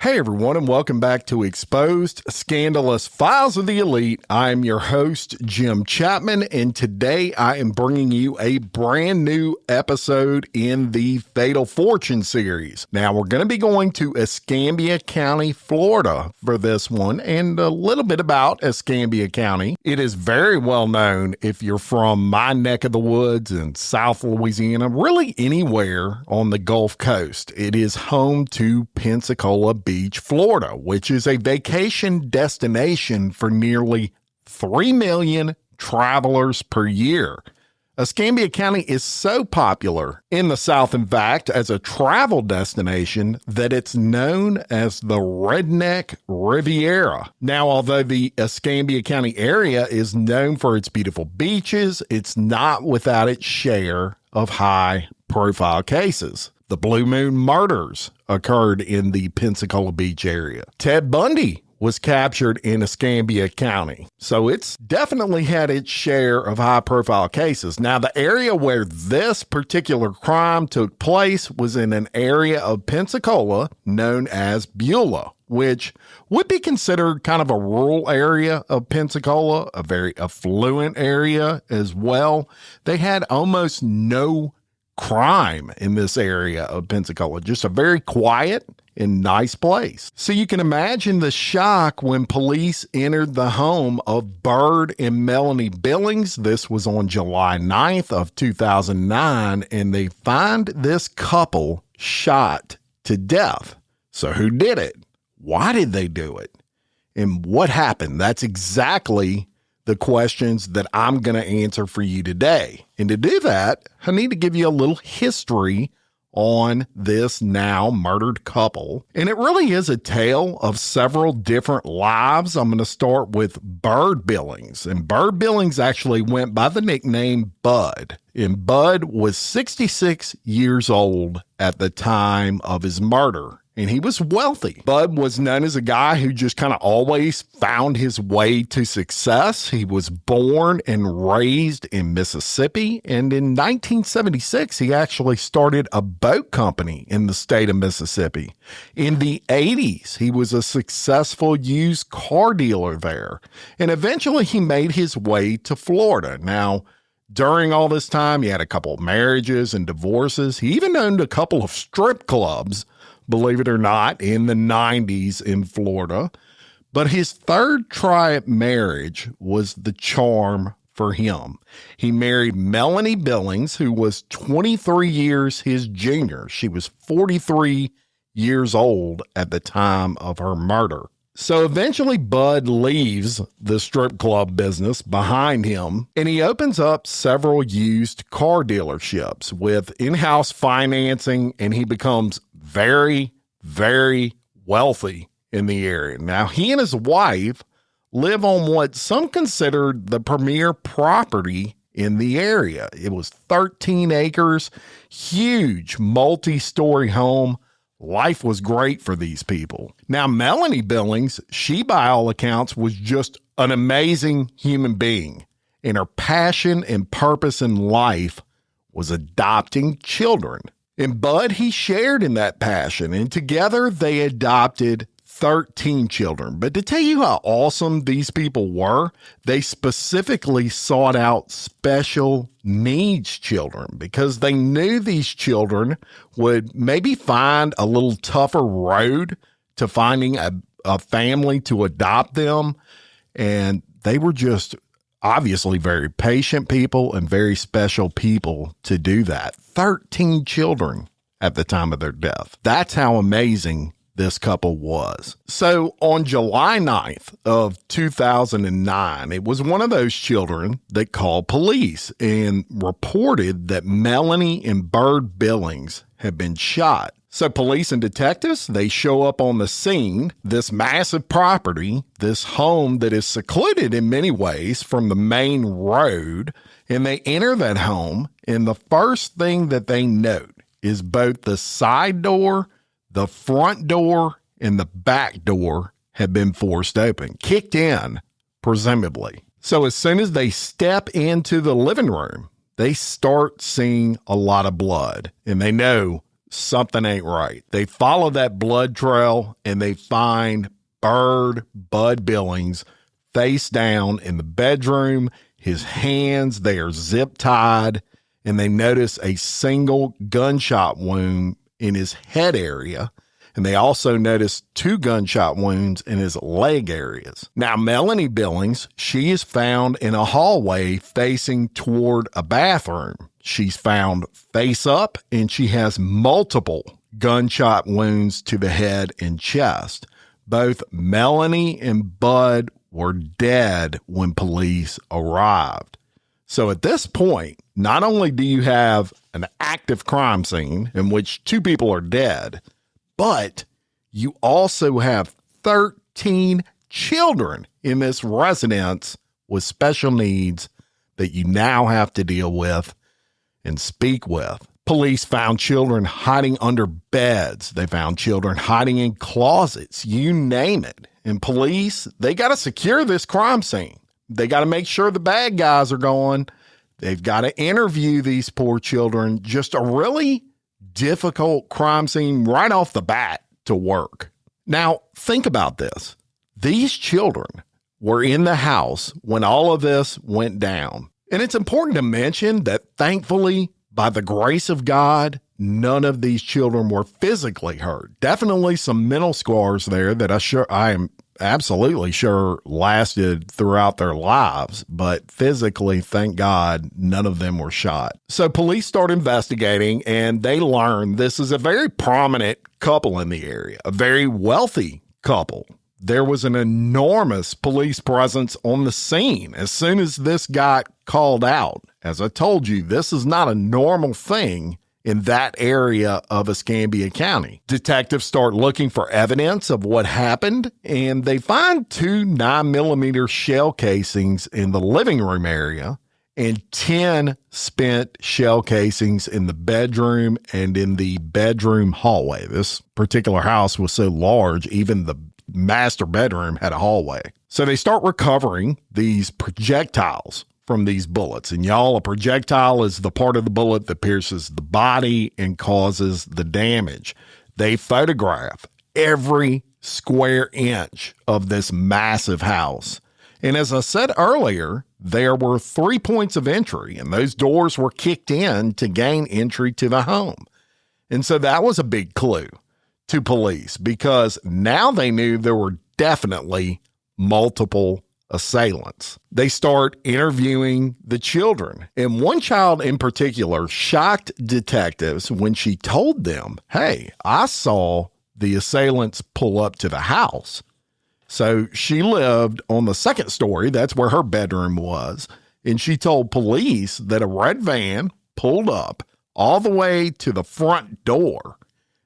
Hey everyone, and welcome back to Exposed Scandalous Files of the Elite. I'm your host, Jim Chapman, and today I am bringing you a brand new episode in the Fatal Fortune series. Now, we're going to be going to Escambia County, Florida for this one, and a little bit about Escambia County. It is very well known if you're from my neck of the woods in South Louisiana, really anywhere on the Gulf Coast. It is home to Pensacola Beach, Florida, which is a vacation destination for nearly 3 million travelers per year. Escambia County is so popular in the South, in fact, as a travel destination that it's known as the Redneck Riviera. Now, although the Escambia County area is known for its beautiful beaches, it's not without its share of high-profile cases. The Blue Moon murders occurred in the Pensacola Beach area. Ted Bundy was captured in Escambia County. So it's definitely had its share of high-profile cases. Now, the area where this particular crime took place was in an area of Pensacola known as Beulah, which would be considered kind of a rural area of Pensacola, a very affluent area as well. They had almost no crime in this area of Pensacola, just a very quiet and nice place. So you can imagine the shock when police entered the home of Byrd and Melanie Billings. This was on July 9th of 2009, and they find this couple shot to death. So who did it? Why did they do it? And what happened? That's exactly the questions that I'm going to answer for you today. And to do that, I need to give you a little history on this now murdered couple. And it really is a tale of several different lives. I'm going to start with Byrd Billings. And Byrd Billings actually went by the nickname Bud. And Bud was 66 years old at the time of his murder. And he was wealthy. Bud was known as a guy who just kind of always found his way to success. He was born and raised in Mississippi. And in 1976, he actually started a boat company in the state of Mississippi. In the 80s, he was a successful used car dealer there. And eventually he made his way to Florida. Now, during all this time, he had a couple of marriages and divorces. He even owned a couple of strip clubs, believe it or not, in the 90s in Florida. But his third try at marriage was the charm for him. He married Melanie Billings, who was 23 years his junior. She was 43 years old at the time of her murder. So eventually Bud leaves the strip club business behind him, and he opens up several used car dealerships with in-house financing, and he becomes very, very wealthy in the area. Now, he and his wife live on what some considered the premier property in the area. It was 13 acres, huge multi-story home. Life was great for these people. Now, Melanie Billings, she by all accounts was just an amazing human being. And her passion and purpose in life was adopting children. And Bud, he shared in that passion, and together they adopted 13 children. But to tell you how awesome these people were, they specifically sought out special needs children because they knew these children would maybe find a little tougher road to finding a family to adopt them. And they were just obviously very patient people and very special people to do that. 13 children at the time of their death. That's how amazing this couple was. So on July 9th of 2009, it was one of those children that called police and reported that Melanie and Byrd Billings had been shot. So police and detectives, they show up on the scene, this massive property, this home that is secluded in many ways from the main road, and they enter that home, and the first thing that they note is both the side door, the front door, and the back door have been forced open, kicked in, presumably. So as soon as they step into the living room, they start seeing a lot of blood, and they know something ain't right. They follow that blood trail and they find Bud Billings face down in the bedroom. His hands, they are zip tied, and they notice a single gunshot wound in his head area. And they also notice 2 gunshot wounds in his leg areas. Now, Melanie Billings, she is found in a hallway facing toward a bathroom. She's found face up, and she has multiple gunshot wounds to the head and chest. Both Melanie and Bud were dead when police arrived. So at this point, not only do you have an active crime scene in which 2 people are dead, but you also have 13 children in this residence with special needs that you now have to deal with and speak with. Police found children hiding under beds. They found children hiding in closets, you name it. And police, they got to secure this crime scene. They got to make sure the bad guys are gone. They've got to interview these poor children. Just a really difficult crime scene right off the bat to work. Now, think about this. These children were in the house when all of this went down. And it's important to mention that thankfully, by the grace of God, none of these children were physically hurt. Definitely some mental scars there that I am absolutely sure lasted throughout their lives, but physically, thank God, none of them were shot. So police start investigating, and they learn this is a very prominent couple in the area, a very wealthy couple. There was an enormous police presence on the scene as soon as this got called out. As I told you, this is not a normal thing in that area of Escambia County. Detectives start looking for evidence of what happened, and they find 2 9mm shell casings in the living room area and 10 spent shell casings in the bedroom and in the bedroom hallway. This particular house was so large, even the master bedroom had a hallway. So they start recovering these projectiles from these bullets. And y'all, a projectile is the part of the bullet that pierces the body and causes the damage. They photograph every square inch of this massive house. And as I said earlier, there were 3 points of entry, and those doors were kicked in to gain entry to the home. And so that was a big clue to police, because now they knew there were definitely multiple assailants. They start interviewing the children, and one child in particular shocked detectives when she told them, "Hey, I saw the assailants pull up to the house." So she lived on the 2nd story. That's where her bedroom was. And she told police that a red van pulled up all the way to the front door,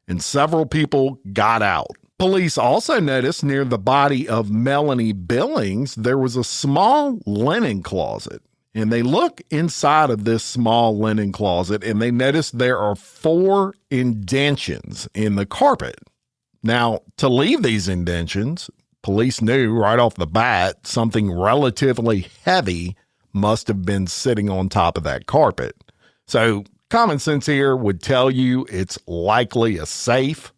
and several people got out. Police also noticed near the body of Melanie Billings, there was a small linen closet. And they look inside of this small linen closet, and they notice there are 4 indentions in the carpet. Now, to leave these indentions, police knew right off the bat something relatively heavy must have been sitting on top of that carpet. So common sense here would tell you it's likely a safe.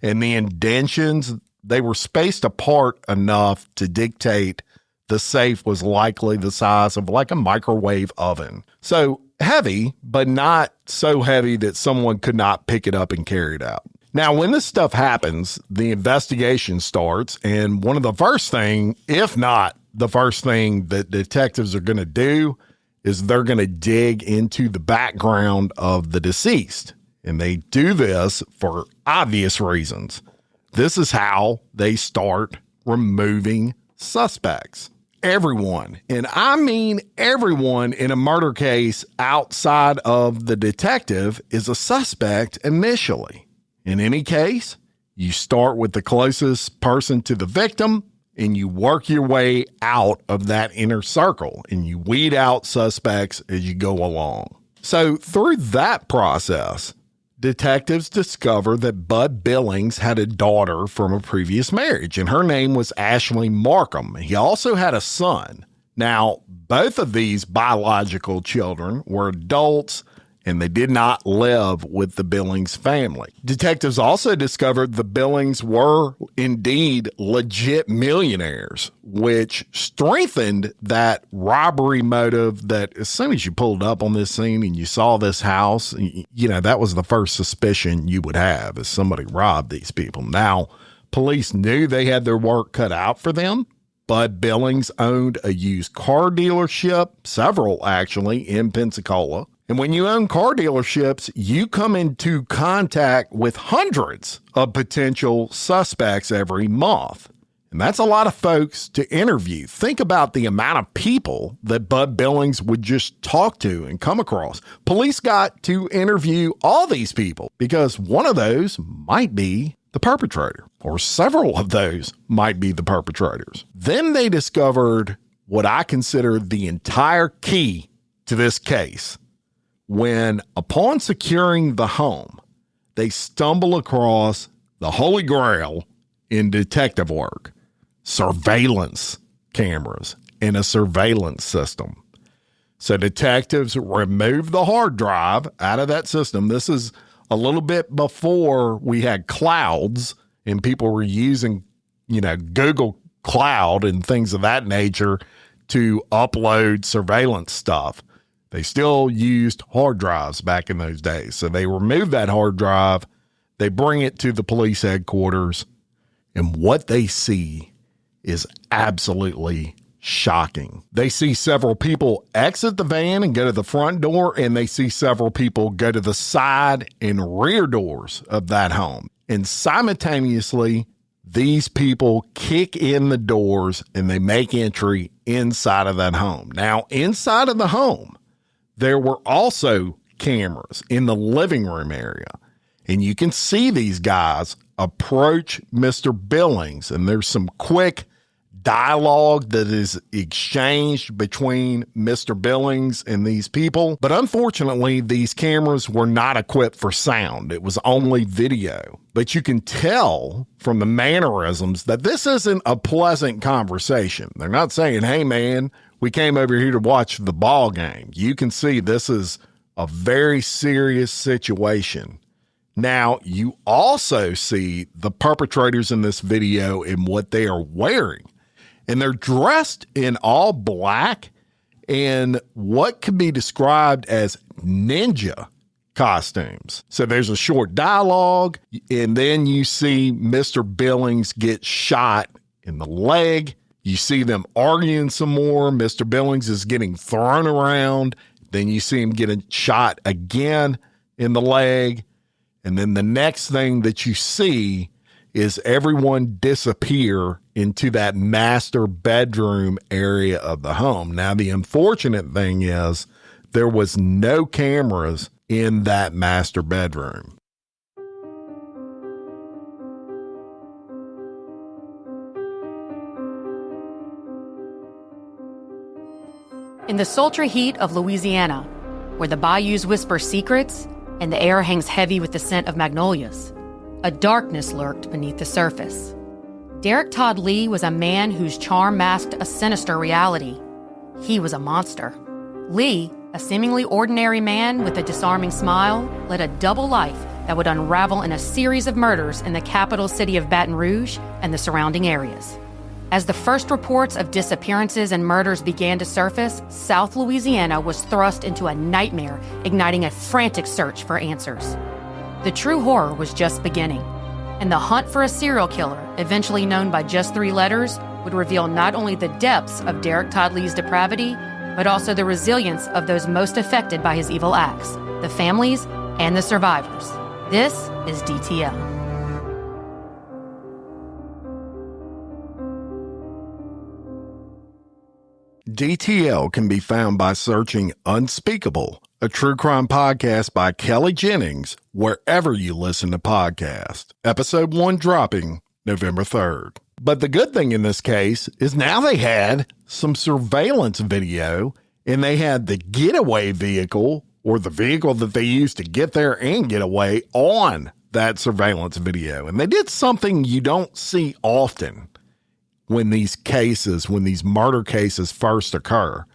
And the indentions, they were spaced apart enough to dictate the safe was likely the size of like a microwave oven. So heavy, but not so heavy that someone could not pick it up and carry it out. Now, when this stuff happens, the investigation starts, and one of the first thing, if not the first thing that detectives are going to do is they're going to dig into the background of the deceased. And they do this for obvious reasons. This is how they start removing suspects. Everyone, and I mean everyone in a murder case outside of the detective is a suspect initially. In any case, you start with the closest person to the victim and you work your way out of that inner circle and you weed out suspects as you go along. So through that process, detectives discover that Bud Billings had a daughter from a previous marriage, and her name was Ashley Markham. He also had a son. Now, both of these biological children were adults, and they did not live with the Billings family. Detectives also discovered the Billings were indeed legit millionaires, which strengthened that robbery motive that as soon as you pulled up on this scene and you saw this house, that was the first suspicion you would have, is somebody robbed these people. Now, police knew they had their work cut out for them. Bud Billings owned a used car dealership, several actually, in Pensacola. And when you own car dealerships, you come into contact with hundreds of potential suspects every month. And that's a lot of folks to interview. Think about the amount of people that Bud Billings would just talk to and come across. Police got to interview all these people because one of those might be the perpetrator, or several of those might be the perpetrators. Then they discovered what I consider the entire key to this case. When, upon securing the home, they stumble across the holy grail in detective work: surveillance cameras and a surveillance system. So detectives removed the hard drive out of that system. This is a little bit before we had clouds and people were using, Google Cloud and things of that nature to upload surveillance stuff. They still used hard drives back in those days. So they removed that hard drive. They bring it to the police headquarters, and what they see is absolutely shocking. They see several people exit the van and go to the front door, and they see several people go to the side and rear doors of that home. And simultaneously, these people kick in the doors and they make entry inside of that home. Now, inside of the home, there were also cameras in the living room area, and you can see these guys approach Mr. Billings, and there's some quick dialogue that is exchanged between Mr. Billings and these people. But unfortunately, these cameras were not equipped for sound. It was only video. But you can tell from the mannerisms that this isn't a pleasant conversation. They're not saying, "Hey man, we came over here to watch the ball game." You can see this is a very serious situation. Now, you also see the perpetrators in this video and what they are wearing. And they're dressed in all black and what could be described as ninja costumes. So there's a short dialogue, and then you see Mr. Billings get shot in the leg. You see them arguing some more. Mr. Billings is getting thrown around. Then you see him getting shot again in the leg. And then the next thing that you see is everyone disappear into that master bedroom area of the home. Now, the unfortunate thing is there was no cameras in that master bedroom. In the sultry heat of Louisiana, where the bayous whisper secrets and the air hangs heavy with the scent of magnolias, a darkness lurked beneath the surface. Derek Todd Lee was a man whose charm masked a sinister reality. He was a monster. Lee, a seemingly ordinary man with a disarming smile, led a double life that would unravel in a series of murders in the capital city of Baton Rouge and the surrounding areas. As the first reports of disappearances and murders began to surface, South Louisiana was thrust into a nightmare, igniting a frantic search for answers. The true horror was just beginning, and the hunt for a serial killer, eventually known by just 3 letters, would reveal not only the depths of Derek Todd Lee's depravity, but also the resilience of those most affected by his evil acts, the families and the survivors. This is DTL. DTL can be found by searching Unspeakable, a true crime podcast by Kelly Jennings, wherever you listen to podcasts. Episode 1 dropping November 3rd. But the good thing in this case is now they had some surveillance video, and they had the getaway vehicle, or the vehicle that they used to get there and get away, on that surveillance video. And they did something you don't see often when these murder cases first occur.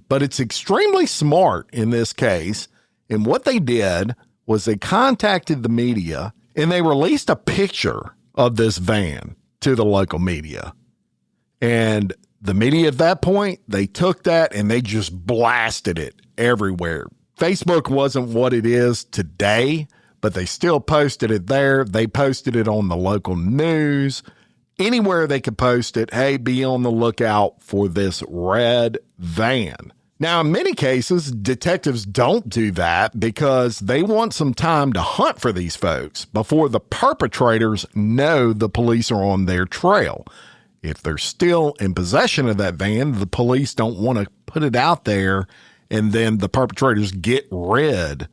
But it's extremely smart in this case, And what they did was they contacted the media and they released a picture of this van to the local media. And the media at that point, they took that and they just blasted it everywhere. Facebook wasn't what it is today, but they still posted it there. They posted it on the local news. Anywhere they could post it, hey, be on the lookout for this red van. Now, in many cases, detectives don't do that because they want some time to hunt for these folks before the perpetrators know the police are on their trail. If they're still in possession of that van, the police don't want to put it out there and then the perpetrators get rid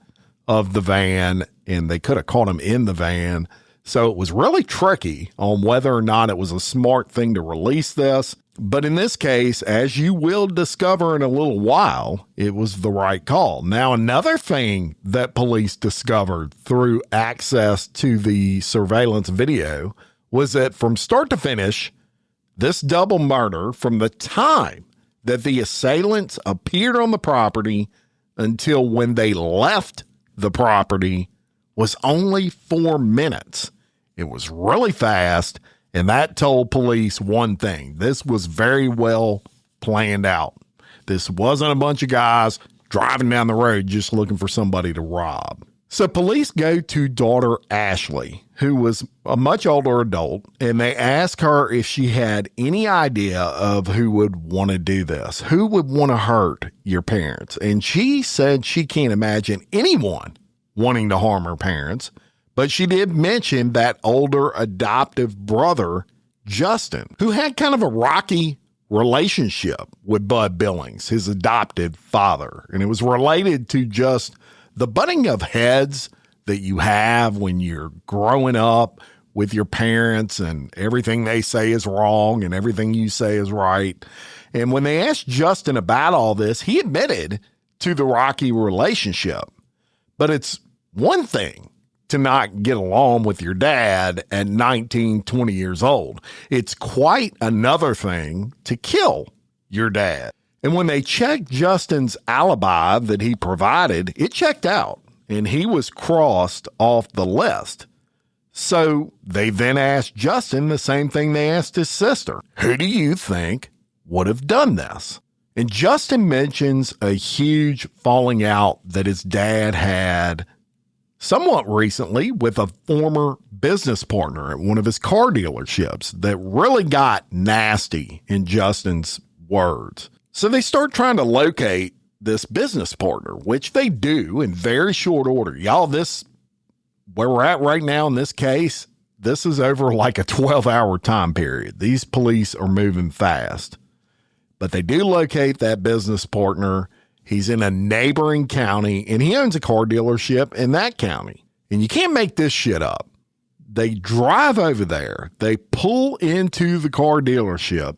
of the van, and they could have caught him in the van. So it was really tricky on whether or not it was a smart thing to release this. But in this case, as you will discover in a little while, it was the right call. Now, another thing that police discovered through access to the surveillance video was that from start to finish, this double murder, from the time that the assailants appeared on the property until when they left the property, was only 4 minutes. It was really fast, and that told police one thing. This was very well planned out. This wasn't a bunch of guys driving down the road just looking for somebody to rob. So police go to daughter Ashley, who was a much older adult, and they ask her if she had any idea of who would want to do this, who would want to hurt your parents. And she said she can't imagine anyone wanting to harm her parents. But she did mention that older adoptive brother, Justin, who had kind of a rocky relationship with Bud Billings, his adopted father. And it was related to just the butting of heads that you have when you're growing up with your parents and everything they say is wrong and everything you say is right. And when they asked Justin about all this, he admitted to the rocky relationship. But it's one thing to not get along with your dad at 19, 20 years old. It's quite another thing to kill your dad. And when they checked Justin's alibi that he provided, it checked out and he was crossed off the list. So they then asked Justin the same thing they asked his sister. Who do you think would have done this? And Justin mentions a huge falling out that his dad had somewhat recently with a former business partner at one of his car dealerships that really got nasty in Justin's words. So they start trying to locate this business partner, which they do in very short order. Y'all, where we're at right now in this case, this is over like a 12-hour time period. These police are moving fast. But they do locate that business partner. He's in a neighboring county, and he owns a car dealership in that county. And you can't make this shit up. They drive over there. They pull into the car dealership,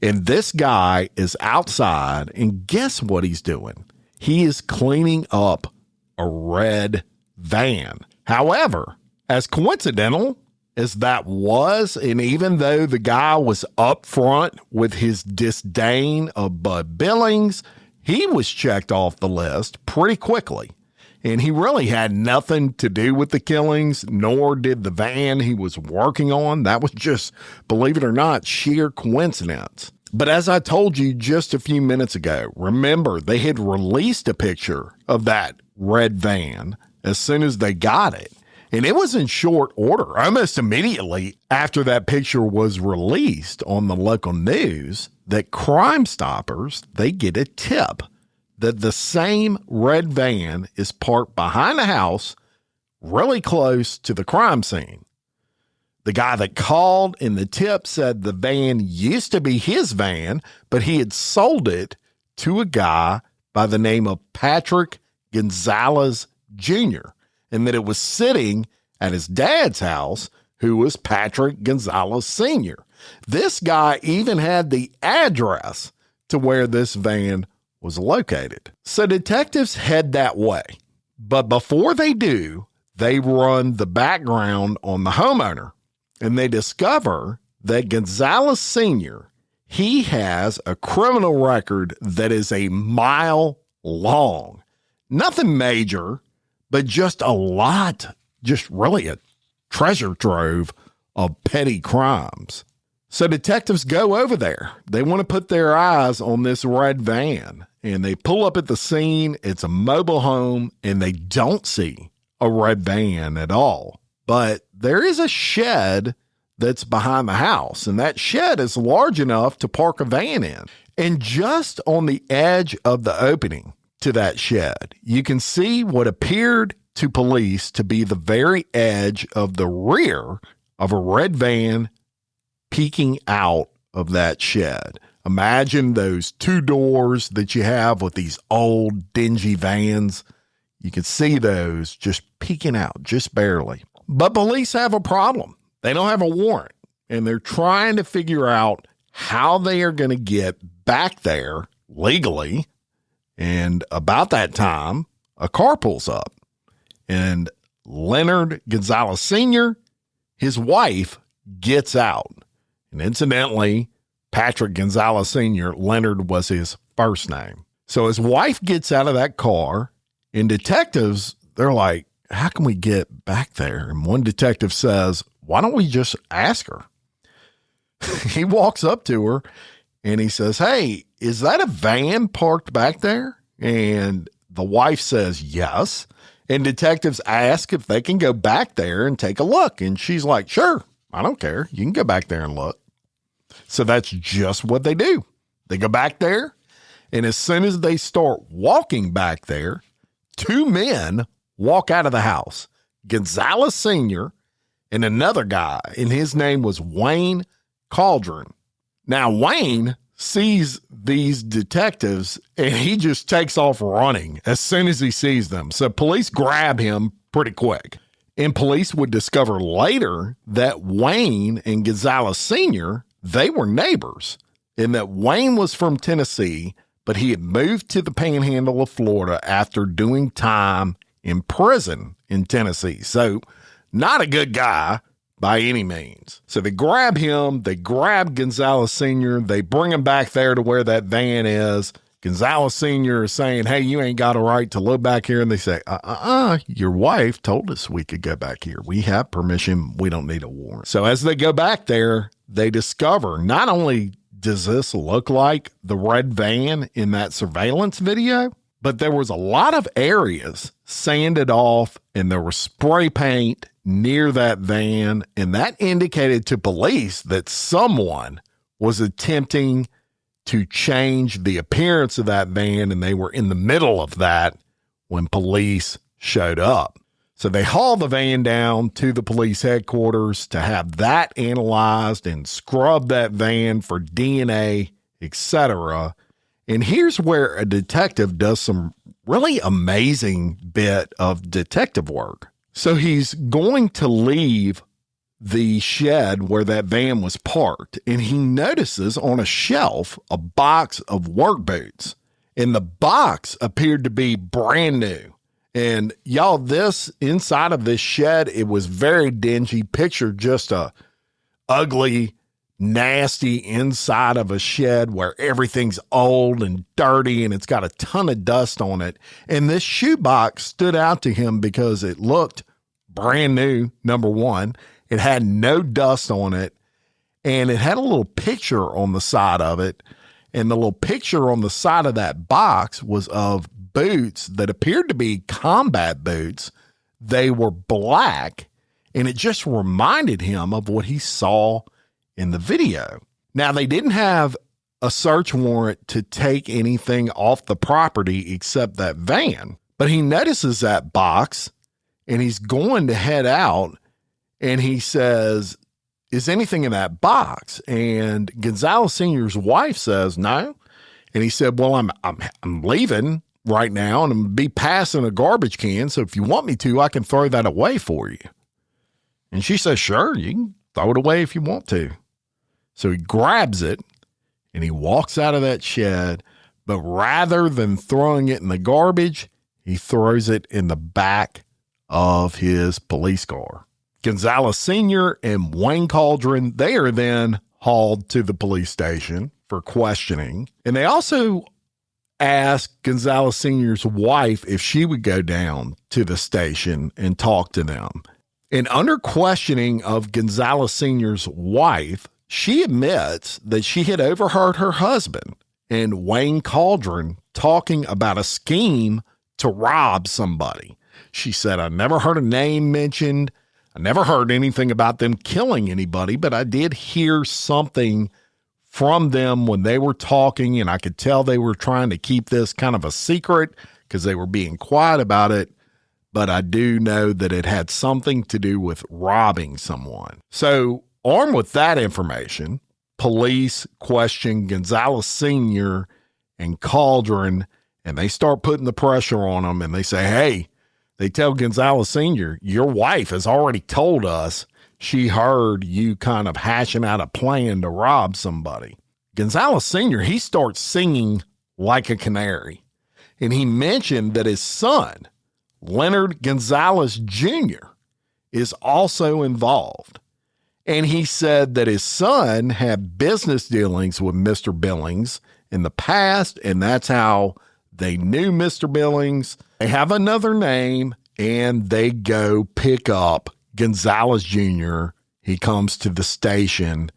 and this guy is outside, and guess what he's doing? He is cleaning up a red van. However, as coincidental as that was, and even though the guy was upfront with his disdain of Bud Billings, he was checked off the list pretty quickly. And he really had nothing to do with the killings, nor did the van he was working on. That was just, believe it or not, sheer coincidence. But as I told you just a few minutes ago, remember, they had released a picture of that red van as soon as they got it. And it was in short order, almost immediately after that picture was released on the local news, that Crime Stoppers, they get a tip that the same red van is parked behind a house really close to the crime scene. The guy that called in the tip said the van used to be his van, but he had sold it to a guy by the name of Patrick Gonzalez Jr., and that it was sitting at his dad's house, who was Patrick Gonzalez Sr. This guy even had the address to where this van was located. So detectives head that way. But before they do, they run the background on the homeowner, and they discover that Gonzalez Sr., he has a criminal record that is a mile long. Nothing major, but just really a treasure trove of petty crimes. So detectives go over there. They want to put their eyes on this red van, and they pull up at the scene. It's a mobile home, and they don't see a red van at all. But there is a shed that's behind the house, and that shed is large enough to park a van in. And just on the edge of the opening to that shed, you can see what appeared to police to be the very edge of the rear of a red van peeking out of that shed. Imagine those two doors that you have with these old dingy vans. You can see those just peeking out, just barely. But police have a problem. They don't have a warrant, and they're trying to figure out how they are going to get back there legally. And about that time, a car pulls up, and Leonard Gonzalez Sr., his wife, gets out. And incidentally, Patrick Gonzalez Sr., Leonard was his first name. So his wife gets out of that car, and detectives, they're like, how can we get back there? And one detective says, why don't we just ask her? He walks up to her and he says, hey, is that a van parked back there? And the wife says, yes. And detectives ask if they can go back there and take a look. And she's like, sure, I don't care. You can go back there and look. So that's just what they do. They go back there, and as soon as they start walking back there, two men walk out of the house, Gonzalez Sr. and another guy, and his name was Wayne Cauldron. Now, Wayne sees these detectives, and he just takes off running as soon as he sees them. So police grab him pretty quick. And police would discover later that Wayne and Gonzalez Sr., they were neighbors, and that Wayne was from Tennessee, but he had moved to the Panhandle of Florida after doing time in prison in Tennessee. So not a good guy by any means. So they grab him, they grab Gonzalez Sr., they bring him back there to where that van is. Gonzalez Sr. is saying, hey, you ain't got a right to live back here. And they say, your wife told us we could go back here. We have permission. We don't need a warrant. So as they go back there, they discover not only does this look like the red van in that surveillance video, but there was a lot of areas sanded off and there was spray paint near that van. And that indicated to police that someone was attempting to change the appearance of that van, and they were in the middle of that when police showed up. So they haul the van down to the police headquarters to have that analyzed and scrub that van for DNA, etc. And here's where a detective does some really amazing bit of detective work. So he's going to leave the shed where that van was parked, and he notices on a shelf a box of work boots, and the box appeared to be brand new. And y'all, this inside of this shed, it was very dingy. Picture just a ugly, nasty inside of a shed where everything's old and dirty and it's got a ton of dust on it. And this shoebox stood out to him because it looked brand new, number one. It had no dust on it, and it had a little picture on the side of it, and the little picture on the side of that box was of boots that appeared to be combat boots. They were black, and it just reminded him of what he saw in the video. Now, they didn't have a search warrant to take anything off the property except that van, but he notices that box, and he's going to head out. And he says, is anything in that box? And Gonzalez Sr.'s wife says, no. And he said, well, I'm leaving right now and I'm going to be passing a garbage can. So if you want me to, I can throw that away for you. And she says, sure, you can throw it away if you want to. So he grabs it and he walks out of that shed. But rather than throwing it in the garbage, he throws it in the back of his police car. Gonzalez Sr. and Wayne Cauldron, they are then hauled to the police station for questioning. And they also asked Gonzalez Sr.'s wife if she would go down to the station and talk to them. And under questioning of Gonzalez Sr.'s wife, she admits that she had overheard her husband and Wayne Cauldron talking about a scheme to rob somebody. She said, I never heard a name mentioned. I never heard anything about them killing anybody, but I did hear something from them when they were talking, and I could tell they were trying to keep this kind of a secret because they were being quiet about it. But I do know that it had something to do with robbing someone. So, armed with that information, police question Gonzalez Sr. and Cauldron, and they start putting the pressure on them, and they say, hey, they tell Gonzalez Sr., your wife has already told us she heard you kind of hashing out a plan to rob somebody. Gonzalez Sr., he starts singing like a canary. And he mentioned that his son, Leonard Gonzalez Jr., is also involved. And he said that his son had business dealings with Mr. Billings in the past, and that's how they knew Mr. Billings. They have another name, and they go pick up Gonzalez Jr. He comes to the station,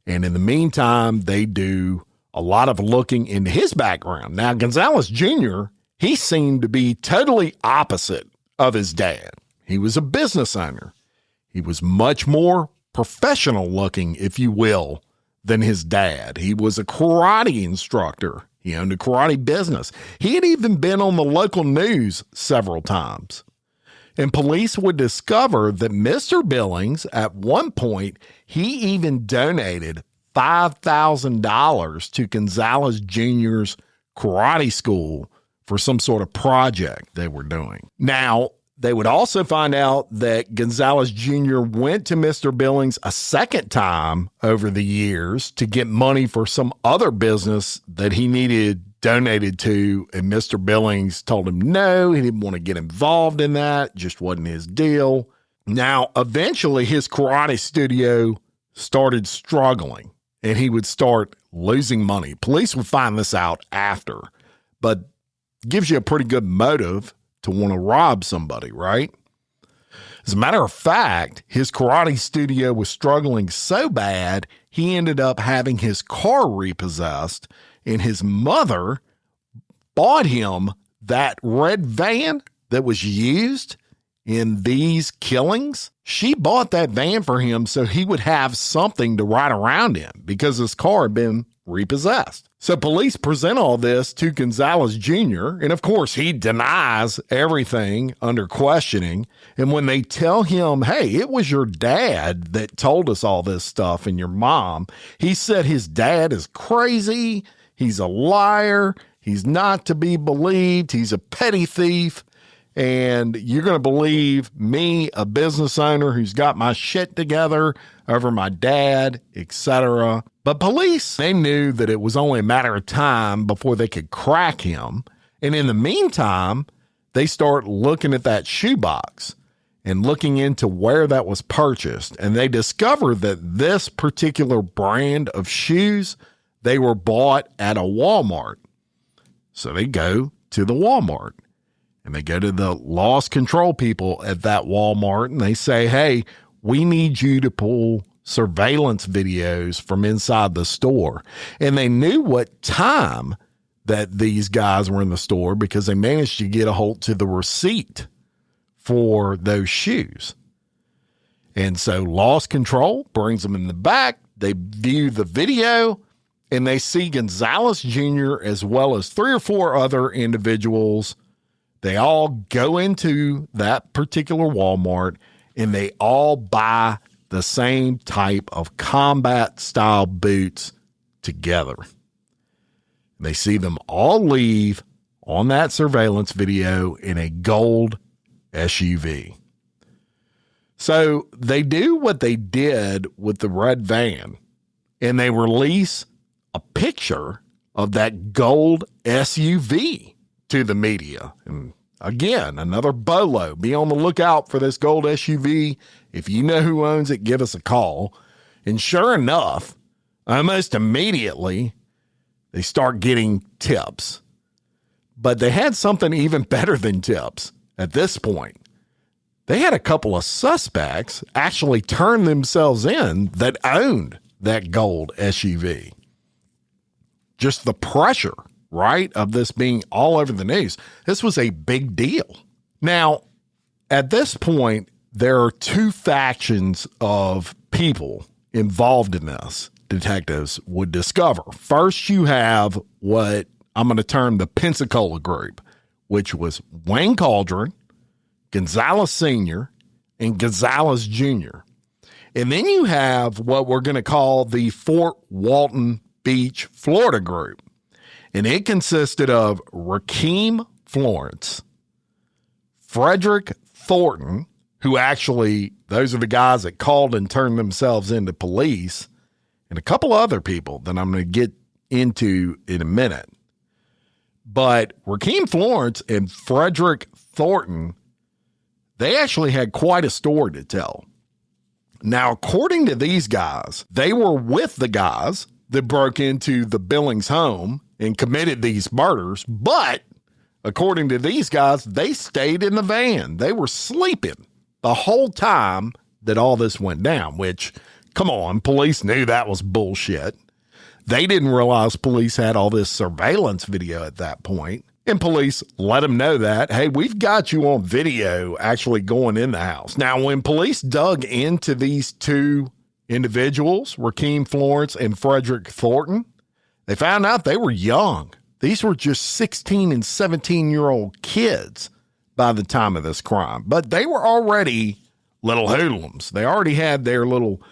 and in the meantime, they do a lot of looking into his background. Now, Gonzalez Jr., he seemed to be totally opposite of his dad. He was a business owner. He was much more professional looking, if you will, than his dad. He was a karate instructor. He owned a karate business. He had even been on the local news several times. And police would discover that Mr. Billings, at one point, he even donated $5,000 to Gonzalez Jr.'s karate school for some sort of project they were doing. Now, they would also find out that Gonzalez Jr. went to Mr. Billings a second time over the years to get money for some other business that he needed donated to, and Mr. Billings told him no, he didn't want to get involved in that, just wasn't his deal. Now, eventually his karate studio started struggling, and he would start losing money. Police would find this out after, but gives you a pretty good motive to want to rob somebody, right? As a matter of fact, his karate studio was struggling so bad, he ended up having his car repossessed, and his mother bought him that red van that was used in these killings. She bought that van for him so he would have something to ride around in because his car had been repossessed. So police present all this to Gonzalez Jr., and of course he denies everything under questioning. And when they tell him, hey, it was your dad that told us all this stuff and your mom, he said his dad is crazy, he's a liar, he's not to be believed, he's a petty thief, and you're going to believe me, a business owner who's got my shit together over my dad, etc. But police, they knew that it was only a matter of time before they could crack him. And in the meantime, they start looking at that shoebox and looking into where that was purchased. And they discover that this particular brand of shoes, they were bought at a Walmart. So they go to the Walmart and they go to the loss control people at that Walmart and they say, hey, we need you to pull surveillance videos from inside the store. And they knew what time that these guys were in the store because they managed to get a hold to the receipt for those shoes. And so loss control brings them in the back. They view the video and they see Gonzalez Jr. as well as 3 or 4 other individuals. They all go into that particular Walmart and they all buy the same type of combat style boots together. They see them all leave on that surveillance video in a gold SUV. So they do what they did with the red van and they release a picture of that gold SUV to the media. And again, another bolo. Be on the lookout for this gold SUV. If you know who owns it, give us a call. And sure enough, almost immediately, they start getting tips. But they had something even better than tips at this point. They had a couple of suspects actually turn themselves in that owned that gold SUV. Just the pressure, right, of this being all over the news. This was a big deal. Now, at this point, there are two factions of people involved in this, detectives would discover. First, you have what I'm going to term the Pensacola group, which was Wayne Caldron, Gonzalez Sr., and Gonzalez Jr. And then you have what we're going to call the Fort Walton Beach, Florida group. And it consisted of Rakeem Florence, Frederick Thornton, who actually, those are the guys that called and turned themselves into police, and a couple other people that I'm going to get into in a minute. But Rakeem Florence and Frederick Thornton, they actually had quite a story to tell. Now, according to these guys, they were with the guys that broke into the Billings home and committed these murders, but according to these guys, they stayed in the van. They were sleeping the whole time that all this went down, which, come on, police knew that was bullshit. They didn't realize police had all this surveillance video at that point. And police let them know that, hey, we've got you on video actually going in the house. Now, when police dug into these two individuals, Rakeem Florence and Frederick Thornton, they found out they were young. These were just 16 and 17-year-old kids by the time of this crime. But they were already little hoodlums. They already had their little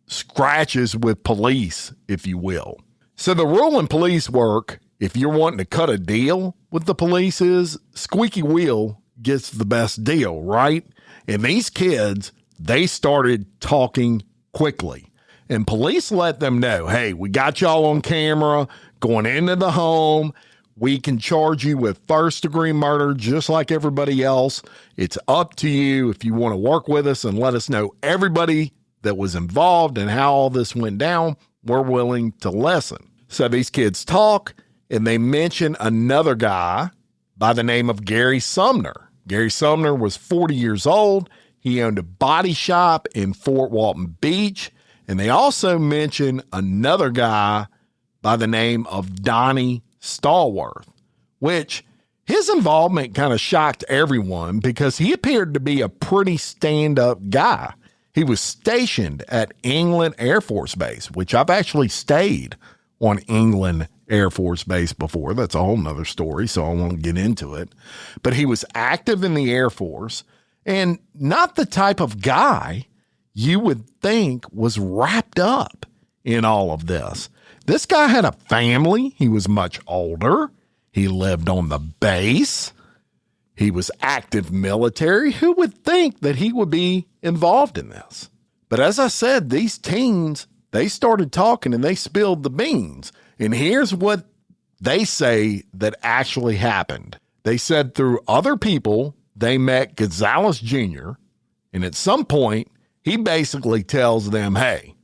scratches with police, if you will. So the rule in police work, if you're wanting to cut a deal with the police, is squeaky wheel gets the best deal, right? And these kids, they started talking quickly. And police let them know, hey, we got y'all on camera going into the home. We can charge you with first-degree murder just like everybody else. It's up to you if you want to work with us and let us know everybody that was involved and how all this went down. We're willing to listen. So these kids talk, and they mention another guy by the name of Gary Sumner. Gary Sumner was 40 years old. He owned a body shop in Fort Walton Beach. And they also mention another guy by the name of Donnie Stallworth, which his involvement kind of shocked everyone because he appeared to be a pretty stand-up guy. He was stationed at England Air Force Base, which I've actually stayed on England Air Force Base before. That's a whole nother story, so I won't get into it. But he was active in the Air Force and not the type of guy you would think was wrapped up in all of this. This guy had a family. He was much older. He lived on the base. He was active military. Who would think that he would be involved in this? But as I said, these teens, they started talking and they spilled the beans. And here's what they say that actually happened. They said through other people, they met Gonzalez Jr., and at some point, he basically tells them, hey,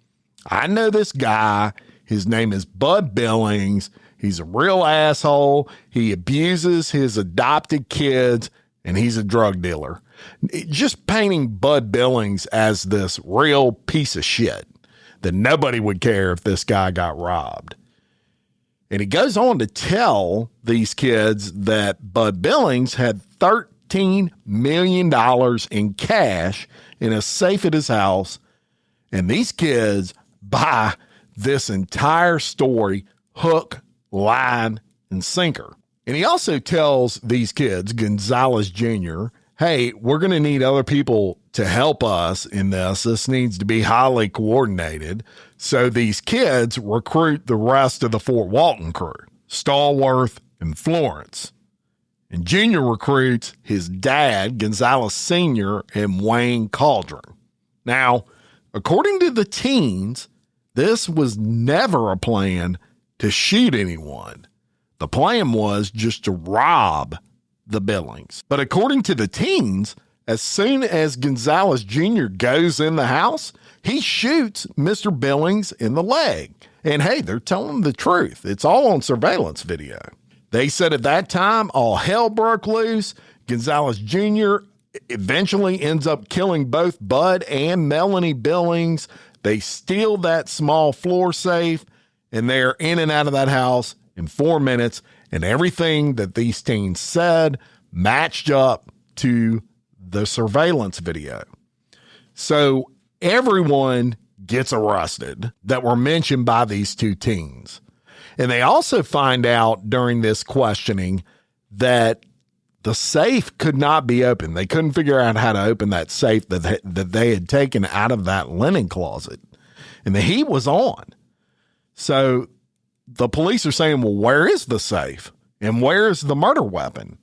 I know this guy. His name is Bud Billings. He's a real asshole. He abuses his adopted kids, and he's a drug dealer. Just painting Bud Billings as this real piece of shit that nobody would care if this guy got robbed. And he goes on to tell these kids that Bud Billings had $13 million in cash in a safe at his house. And these kids buy this entire story hook, line, and sinker. And he also tells these kids, Gonzalez Jr., hey, we're going to need other people to help us in this. This needs to be highly coordinated. So these kids recruit the rest of the Fort Walton crew, Stallworth and Florence. And Junior recruits his dad, Gonzalez Sr., and Wayne Caldron. Now, according to the teens, this was never a plan to shoot anyone. The plan was just to rob the Billings. But according to the teens, as soon as Gonzalez Jr. goes in the house, he shoots Mr. Billings in the leg. And hey, they're telling the truth. It's all on surveillance video. They said at that time, all hell broke loose. Gonzalez Jr. eventually ends up killing both Bud and Melanie Billings. They steal that small floor safe, and they're in and out of that house in 4 minutes, and everything that these teens said matched up to the surveillance video. So everyone gets arrested that were mentioned by these two teens. And they also find out during this questioning that the safe could not be opened. They couldn't figure out how to open that safe that they had taken out of that linen closet. And the heat was on. So the police are saying, well, where is the safe? And where is the murder weapon?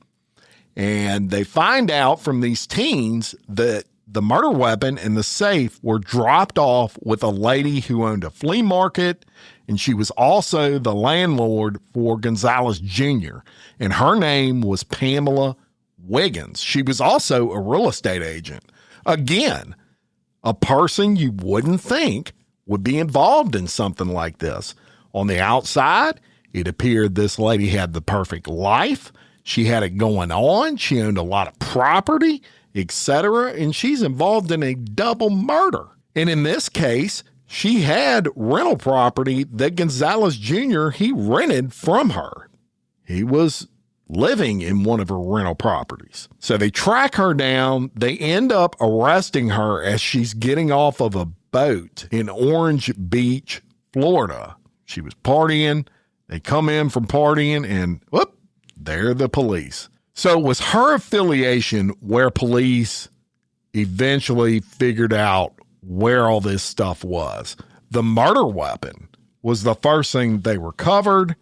And they find out from these teens that the murder weapon and the safe were dropped off with a lady who owned a flea market, and she was also the landlord for Gonzalez Jr., and her name was Pamela Wiggins. She was also a real estate agent. Again, a person you wouldn't think would be involved in something like this. On the outside, it appeared this lady had the perfect life. She had it going on. She owned a lot of property, etc., and she's involved in a double murder. And in this case, she had rental property that Gonzalez Jr., he rented from her. He was living in one of her rental properties. So they track her down. They end up arresting her as she's getting off of a boat in Orange Beach, Florida. She was partying. They come in from partying and whoop, they're the police. So it was her affiliation where police eventually figured out where all this stuff was. The murder weapon was the first thing they recovered,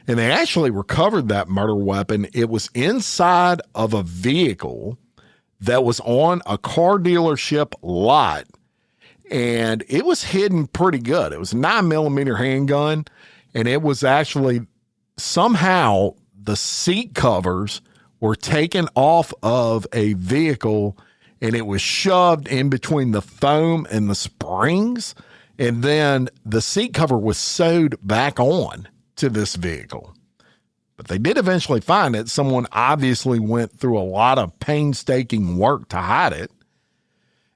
and they actually recovered that murder weapon. It was inside of a vehicle that was on a car dealership lot, and it was hidden pretty good. It was a 9mm handgun, and it was actually somehow the seat covers were taken off of a vehicle, and it was shoved in between the foam and the springs. And then the seat cover was sewed back on to this vehicle. But they did eventually find it. Someone obviously went through a lot of painstaking work to hide it.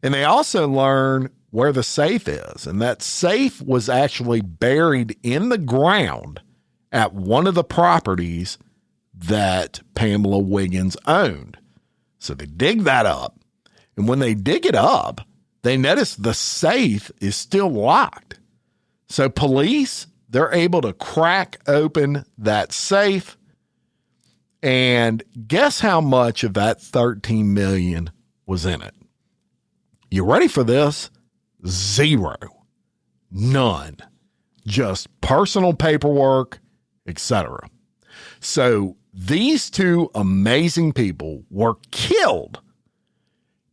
And they also learned where the safe is. And that safe was actually buried in the ground at one of the properties that Pamela Wiggins owned. So they dig that up. And when they dig it up, they notice the safe is still locked. So police, they're able to crack open that safe. And guess how much of that $13 million was in it? You ready for this? Zero. None. Just personal paperwork, etc. So these two amazing people were killed,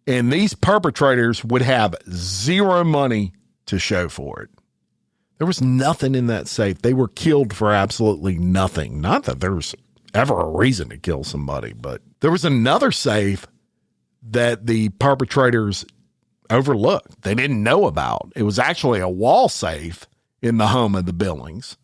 and these perpetrators would have zero money to show for it. There was nothing in that safe. They were killed for absolutely nothing. Not that there's ever a reason to kill somebody, but there was another safe that the perpetrators overlooked. They didn't know about. It was actually a wall safe in the home of the Billings.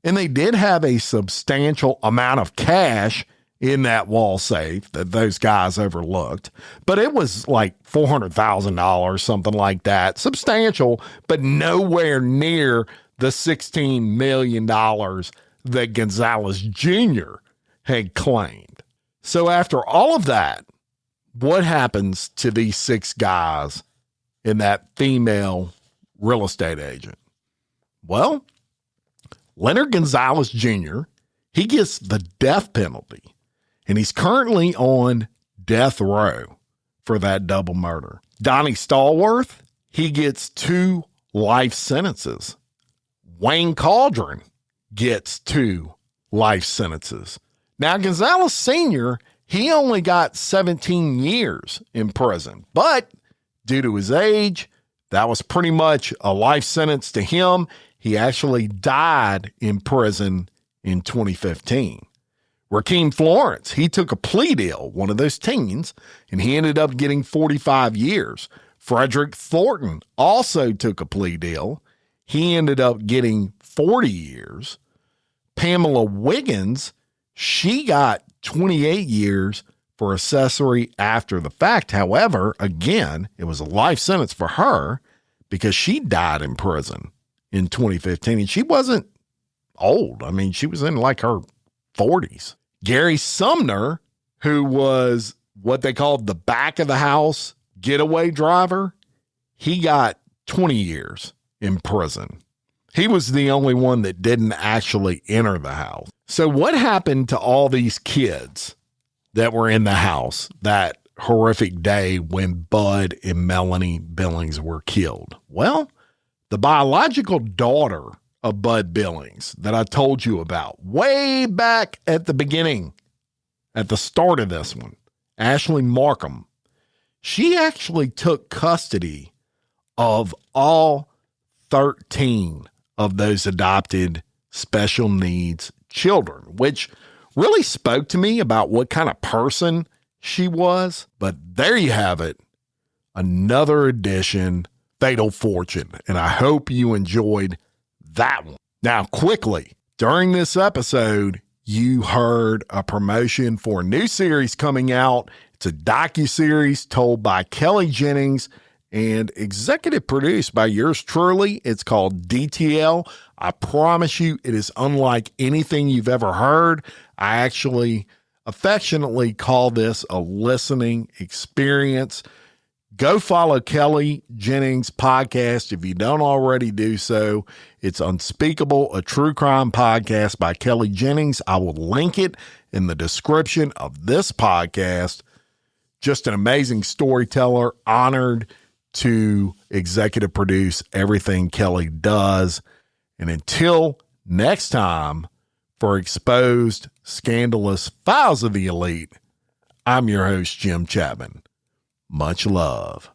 And they did have a substantial amount of cash in that wall safe that those guys overlooked. But it was like $400,000, something like that. Substantial, but nowhere near the $16 million that Gonzalez Jr. had claimed. So after all of that, what happens to these six guys and that female real estate agent? Well, Leonard Gonzalez Jr., he gets the death penalty, and he's currently on death row for that double murder. Donnie Stallworth, he gets 2 life sentences. Wayne Cauldron gets 2 life sentences. Now, Gonzalez Sr., he only got 17 years in prison, but due to his age, that was pretty much a life sentence to him. He actually died in prison in 2015. Rakeem Florence, he took a plea deal, one of those teens, and he ended up getting 45 years. Frederick Thornton also took a plea deal. He ended up getting 40 years. Pamela Wiggins, She got 28 years for accessory after the fact. However, again, it was a life sentence for her because she died in prison in 2015, and she wasn't old. I mean, she was in like her 40s. Gary Sumner, who was what they called the back of the house getaway driver, he got 20 years in prison. He was the only one that didn't actually enter the house. So what happened to all these kids that were in the house that horrific day when Byrd and Melanie Billings were killed? Well, the biological daughter of Byrd Billings that I told you about way back at the beginning, at the start of this one, Ashley Markham, she actually took custody of all 13 of those adopted special needs children, which really spoke to me about what kind of person she was. But there you have it. Another edition, Fatal Fortune. And I hope you enjoyed that one. Now, quickly, during this episode, you heard a promotion for a new series coming out. It's a docuseries told by Kelly Jennings and executive produced by yours truly. It's called DTL. I promise you, it is unlike anything you've ever heard. I actually affectionately call this a listening experience. Go follow Kelly Jennings' podcast if you don't already do so. It's Unspeakable, a true crime podcast by Kelly Jennings. I will link it in the description of this podcast. Just an amazing storyteller, honored to executive produce everything Kelly does. And until next time, for Exposed Scandalous Files of the Elite, I'm your host, Jim Chapman. Much love.